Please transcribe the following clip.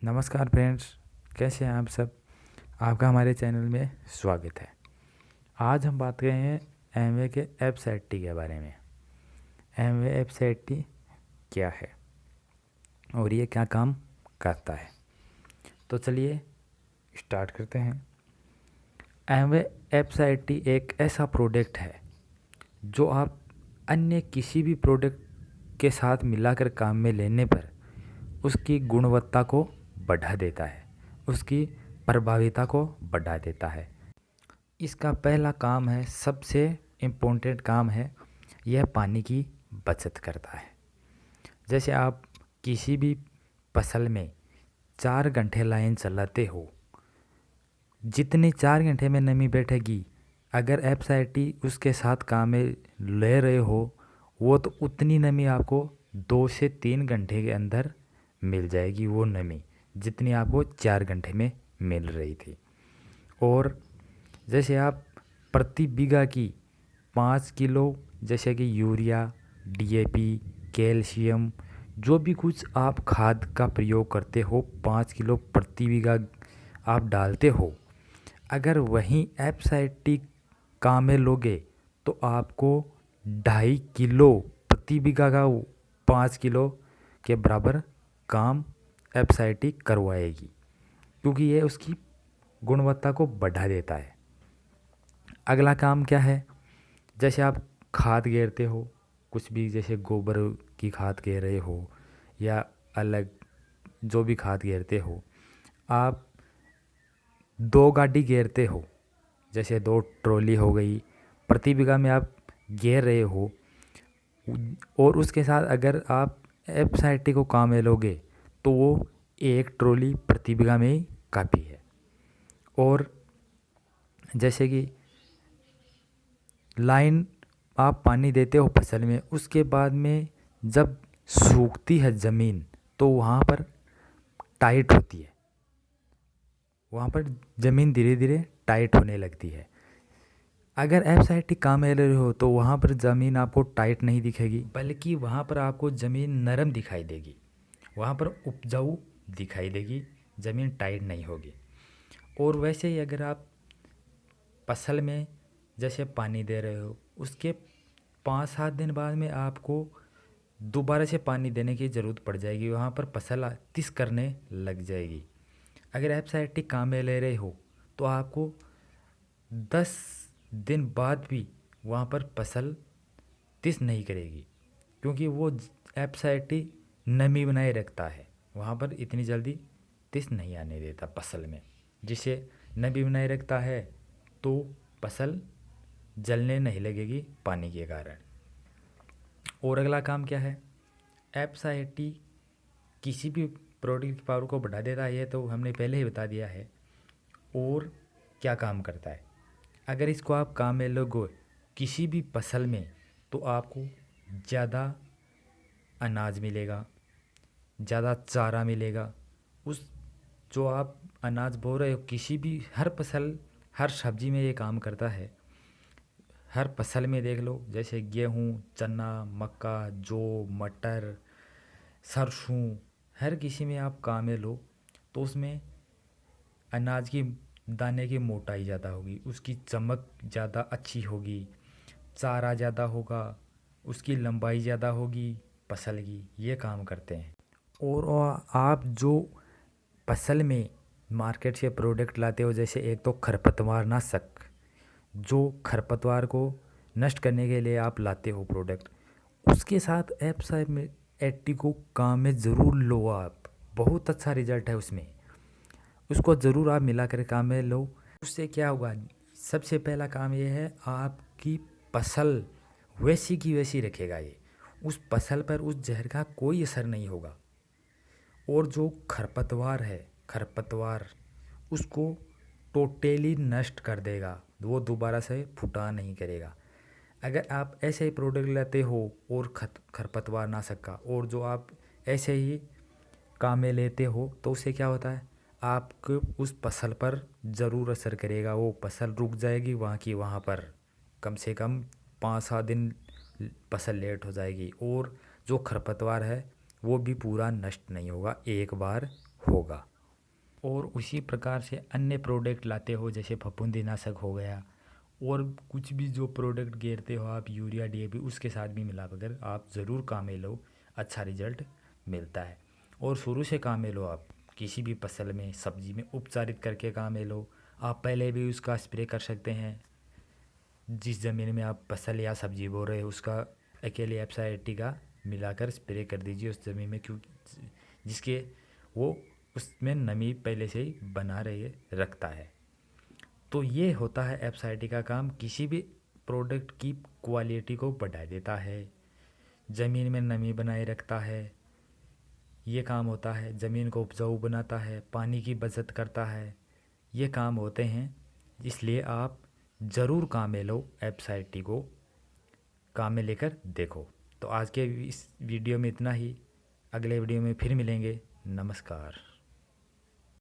नमस्कार फ्रेंड्स, कैसे हैं आप सब। आपका हमारे चैनल में स्वागत है। आज हम बात करें हैं एमवे के एफ-SAT के बारे में। एमवे एफ-SAT क्या है और ये क्या काम करता है, तो चलिए स्टार्ट करते हैं। एमवे एफ-SAT एक ऐसा प्रोडक्ट है जो आप अन्य किसी भी प्रोडक्ट के साथ मिलाकर काम में लेने पर उसकी गुणवत्ता को बढ़ा देता है, उसकी प्रभाविता को बढ़ा देता है। इसका पहला काम है, सबसे इम्पोर्टेंट काम है, यह पानी की बचत करता है। जैसे आप किसी भी फसल में 4 घंटे लाइन चलाते हो, जितनी 4 घंटे में नमी बैठेगी, अगर एफ-SAT उसके साथ काम में ले रहे हो वो तो उतनी नमी आपको 2 से 3 घंटे के अंदर मिल जाएगी, वो नमी जितनी आपको 4 घंटे में मिल रही थी। और जैसे आप प्रति बीघा की 5 किलो जैसे कि यूरिया, डीएपी, कैल्शियम, जो भी कुछ आप खाद का प्रयोग करते हो 5 किलो प्रति बीघा आप डालते हो, अगर वहीं एफ-SAT काम में लोगे तो आपको 2.5 किलो प्रति बीघा का 5 किलो के बराबर काम एफ-SAT करवाएगी, क्योंकि ये उसकी गुणवत्ता को बढ़ा देता है। अगला काम क्या है, जैसे आप खाद गेरते हो, कुछ भी जैसे गोबर की खाद गेर रहे हो या अलग जो भी खाद गेरते हो, आप 2 गाड़ी गेरते हो, जैसे 2 ट्रॉली हो गई, प्रति बीघा में आप गेर रहे हो, और उसके साथ अगर आप एफ-SAT को काम में लोगे तो वो 1 ट्रॉली प्रति बीघा में ही काफ़ी है। और जैसे कि लाइन आप पानी देते हो फसल में, उसके बाद में जब सूखती है ज़मीन तो वहाँ पर टाइट होती है, वहाँ पर ज़मीन धीरे धीरे टाइट होने लगती है। अगर एफ-SAT काम में ले रहे हो तो वहाँ पर ज़मीन आपको टाइट नहीं दिखेगी, बल्कि वहाँ पर आपको ज़मीन नरम दिखाई देगी, वहाँ पर उपजाऊ दिखाई देगी, ज़मीन टाइट नहीं होगी। और वैसे ही अगर आप फसल में जैसे पानी दे रहे हो, उसके 5-7 दिन बाद में आपको दोबारा से पानी देने की ज़रूरत पड़ जाएगी, वहाँ पर फसल तिस करने लग जाएगी। अगर एफ-SAT काम में ले रहे हो तो आपको 10 दिन बाद भी वहाँ पर फसल तिस नहीं करेगी, क्योंकि वो एफ-SAT नमी बनाए रखता है, वहाँ पर इतनी जल्दी तिस नहीं आने देता फसल में, जिसे नमी बनाए रखता है तो फसल जलने नहीं लगेगी पानी के कारण। और अगला काम क्या है, एफ-SAT किसी भी प्रोडक्ट की पावर को बढ़ा देता है, ये तो हमने पहले ही बता दिया है। और क्या काम करता है, अगर इसको आप काम में लोगे किसी भी फसल में तो आपको ज़्यादा अनाज मिलेगा, ज़्यादा चारा मिलेगा। उस जो आप अनाज बो रहे हो किसी भी, हर फसल हर सब्जी में ये काम करता है। हर फसल में देख लो, जैसे गेहूँ, चना, मक्का, जौ, मटर, सरसों, हर किसी में आप काम में लो तो उसमें अनाज की दाने की मोटाई ज़्यादा होगी, उसकी चमक ज़्यादा अच्छी होगी, चारा ज़्यादा होगा, उसकी लंबाई ज़्यादा होगी फसल की, ये काम करते हैं। और आप जो फसल में मार्केट से प्रोडक्ट लाते हो, जैसे एक तो खरपतवार नाशक, जो खरपतवार को नष्ट करने के लिए आप लाते हो प्रोडक्ट, उसके साथ एफ-SAT को काम में ज़रूर लो आप, बहुत अच्छा रिजल्ट है उसमें, उसको ज़रूर आप मिला कर काम में लो। उससे क्या होगा, सबसे पहला काम ये है, आपकी फसल वैसी की वैसी रखेगा ये, उस फसल पर उस जहर का कोई असर नहीं होगा। और जो खरपतवार है, खरपतवार उसको टोटली नष्ट कर देगा, वो दोबारा से फुटा नहीं करेगा। अगर आप ऐसे ही प्रोडक्ट लेते हो और खरपतवार नाशक का, और जो आप ऐसे ही काम में लेते हो, तो उससे क्या होता है, आपको उस फसल पर ज़रूर असर करेगा, वो फसल रुक जाएगी वहाँ की वहाँ पर, कम से कम 5-7 दिन फसल लेट हो जाएगी। और जो खरपतवार है वो भी पूरा नष्ट नहीं होगा, एक बार होगा। और उसी प्रकार से अन्य प्रोडक्ट लाते हो, जैसे फफूंदीनाशक हो गया, और कुछ भी जो प्रोडक्ट गेरते हो आप, यूरिया डीएपी, उसके साथ भी मिला कर आप ज़रूर काम में लो, अच्छा रिजल्ट मिलता है। और शुरू से काम में लो, आप किसी भी फसल में, सब्जी में उपचारित करके काम में लो। आप पहले भी उसका स्प्रे कर सकते हैं। जिस ज़मीन में आप फसल या सब्जी बो रहे हो उसका अकेले एप्साइटी का मिलाकर स्प्रे कर दीजिए उस ज़मीन में, क्योंकि जिसके वो उसमें नमी पहले से ही बना रहे रखता है। तो ये होता है एप्साइटी का काम, किसी भी प्रोडक्ट की क्वालिटी को बढ़ा देता है, ज़मीन में नमी बनाए रखता है, ये काम होता है, ज़मीन को उपजाऊ बनाता है, पानी की बचत करता है, ये काम होते हैं। इसलिए आप ज़रूर काम में लो, एप्साइटी को काम में लेकर देखो। तो आज के इस वीडियो में इतना ही, अगले वीडियो में फिर मिलेंगे। नमस्कार।